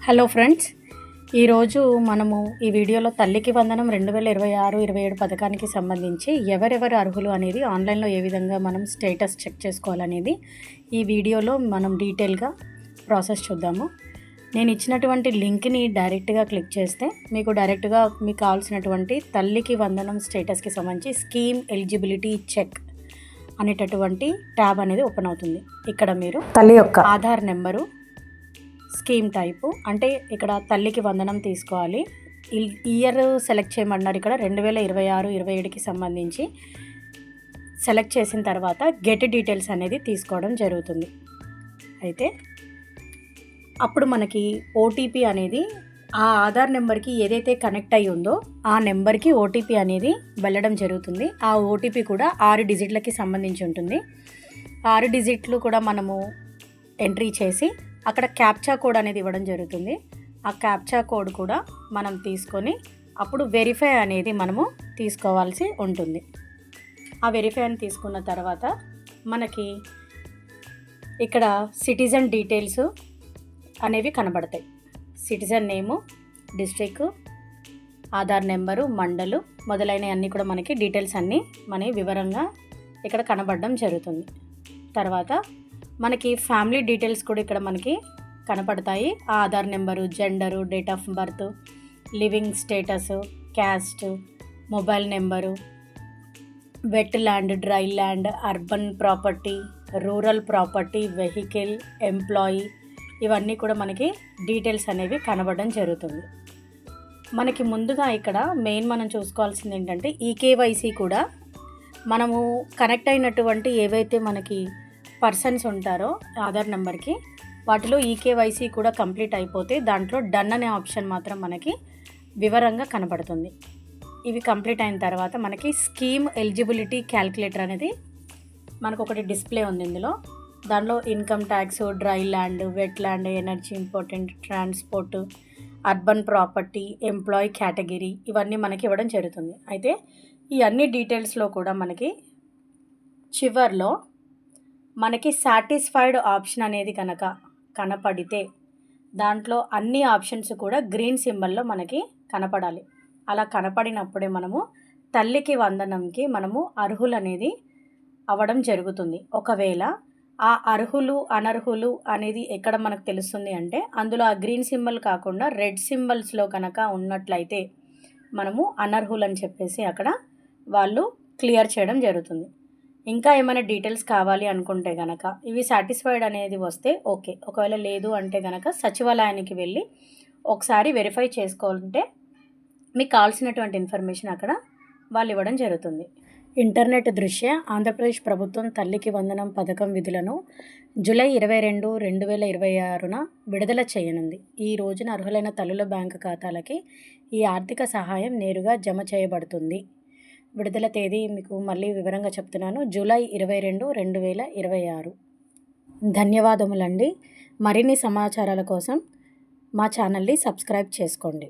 Hello friends, ఈరోజు మనము ఈ వీడియోలో తల్లికి వందనం 2026-27 పథకానికి సంబంధించి ఎవరెవరు అర్హులు అనేది ఆన్లైన్లో ఏ విధంగా మనం స్టేటస్ చెక్ చేసుకోవాలనేది ఈ వీడియోలో మనం డీటెయిల్గా ప్రాసెస్ చూద్దాము. నేను ఇచ్చినటువంటి లింక్ని డైరెక్ట్గా క్లిక్ చేస్తే మీకు డైరెక్ట్గా మీకు కావాల్సినటువంటి తల్లికి వందనం స్టేటస్కి సంబంధించి స్కీమ్ ఎలిజిబిలిటీ చెక్ అనేటటువంటి ట్యాబ్ అనేది ఓపెన్ అవుతుంది. ఇక్కడ మీరు తల్లి యొక్క ఆధార్ నెంబరు, స్కీమ్ టైపు అంటే ఇక్కడ తల్లికి వందనం తీసుకోవాలి. ఇయర్ సెలెక్ట్ చేయమన్నారు. ఇక్కడ 2026-27కి సంబంధించి సెలెక్ట్ చేసిన తర్వాత గెట్ డీటెయిల్స్ అనేది తీసుకోవడం జరుగుతుంది. అయితే అప్పుడు మనకి ఓటీపీ అనేది ఆ ఆధార్ నెంబర్కి ఏదైతే కనెక్ట్ అయ్యి ఉందో ఆ నెంబర్కి ఓటీపీ అనేది వెళ్ళడం జరుగుతుంది. ఆ ఓటీపీ కూడా 6 డిజిట్లకి సంబంధించి ఉంటుంది. 6 డిజిట్లు కూడా మనము ఎంట్రీ చేసి అక్కడ క్యాప్చా కోడ్ అనేది ఇవ్వడం జరుగుతుంది. ఆ క్యాప్చా కోడ్ కూడా మనం తీసుకొని అప్పుడు వెరిఫై అనేది మనము తీసుకోవాల్సి ఉంటుంది. ఆ వెరిఫై అని తీసుకున్న తర్వాత మనకి ఇక్కడ సిటిజన్ డీటెయిల్స్ అనేవి కనబడతాయి. సిటిజన్ నేము, డిస్ట్రిక్ట్, ఆధార్ నెంబరు, మండలు మొదలైనవన్నీ కూడా మనకి డీటెయిల్స్ అన్నీ మన వివరంగా ఇక్కడ కనబడడం జరుగుతుంది. తర్వాత మనకి ఫ్యామిలీ డీటెయిల్స్ కూడా ఇక్కడ మనకి కనపడతాయి. Aadhaar number, gender, date of birth, living status, caste, mobile number, wet land, dry land, urban property, rural property, vehicle, employee ఇవన్నీ కూడా మనకి డీటెయిల్స్ అనేవి కనబడడం జరుగుతుంది. మనకి ముందుగా ఇక్కడ మెయిన్ మనం చూసుకోవాల్సింది ఏంటంటే ఈకేవైసీ కూడా మనము కనెక్ట్ అయినటువంటి ఏవైతే మనకి పర్సన్స్ ఉంటారో ఆధార్ నెంబర్కి వాటిలో ఈకేవైసీ కూడా కంప్లీట్ అయిపోతే దాంట్లో డన్ అనే ఆప్షన్ మాత్రం మనకి వివరంగా కనబడుతుంది. ఇవి కంప్లీట్ అయిన తర్వాత మనకి స్కీమ్ ఎలిజిబిలిటీ క్యాల్కులేటర్ అనేది మనకు ఒకటి డిస్ప్లే ఉంది. ఇందులో దానిలో income tax, dry land, wet land, energy important, transport, urban property, employee category ఇవన్నీ మనకి ఇవ్వడం జరుగుతుంది. అయితే ఈ అన్ని డీటెయిల్స్లో కూడా మనకి చివర్లో మనకి సాటిస్ఫైడ్ ఆప్షన్ అనేది కనుక కనపడితే దాంట్లో అన్ని ఆప్షన్స్ కూడా గ్రీన్ సింబల్లో మనకి కనపడాలి. అలా కనపడినప్పుడే మనము తల్లికి వందనంకి మనము అర్హులు అనేది అవ్వడం జరుగుతుంది. ఒకవేళ ఆ అర్హులు అనర్హులు అనేది ఎక్కడ మనకు తెలుస్తుంది అంటే అందులో ఆ గ్రీన్ సింబల్ కాకుండా రెడ్ సింబల్స్లో కనుక ఉన్నట్లయితే మనము అనర్హులు అని చెప్పేసి అక్కడ వాళ్ళు క్లియర్ చేయడం జరుగుతుంది. ఇంకా ఏమైనా డీటెయిల్స్ కావాలి అనుకుంటే కనుక ఇవి సాటిస్ఫైడ్ అనేది వస్తే ఓకే, ఒకవేళ లేదు అంటే కనుక సచివాలయానికి వెళ్ళి ఒకసారి వెరిఫై చేసుకుంటే మీకు కావాల్సినటువంటి ఇన్ఫర్మేషన్ అక్కడ వాళ్ళు ఇవ్వడం జరుగుతుంది. ఇంటర్నెట్ దృష్ట్యా ఆంధ్రప్రదేశ్ ప్రభుత్వం తల్లికి వందనం పథకం విధులను జూలై 22, 2026న విడుదల చేయనుంది. ఈ రోజున అర్హులైన తల్లుల బ్యాంకు ఖాతాలకి ఈ ఆర్థిక సహాయం నేరుగా జమ చేయబడుతుంది. విడుదల తేదీ మీకు మళ్ళీ వివరంగా చెప్తున్నాను, జూలై 22, 2026. ధన్యవాదములండి. మరిన్ని సమాచారాల కోసం మా ఛానల్ని సబ్స్క్రైబ్ చేసుకోండి.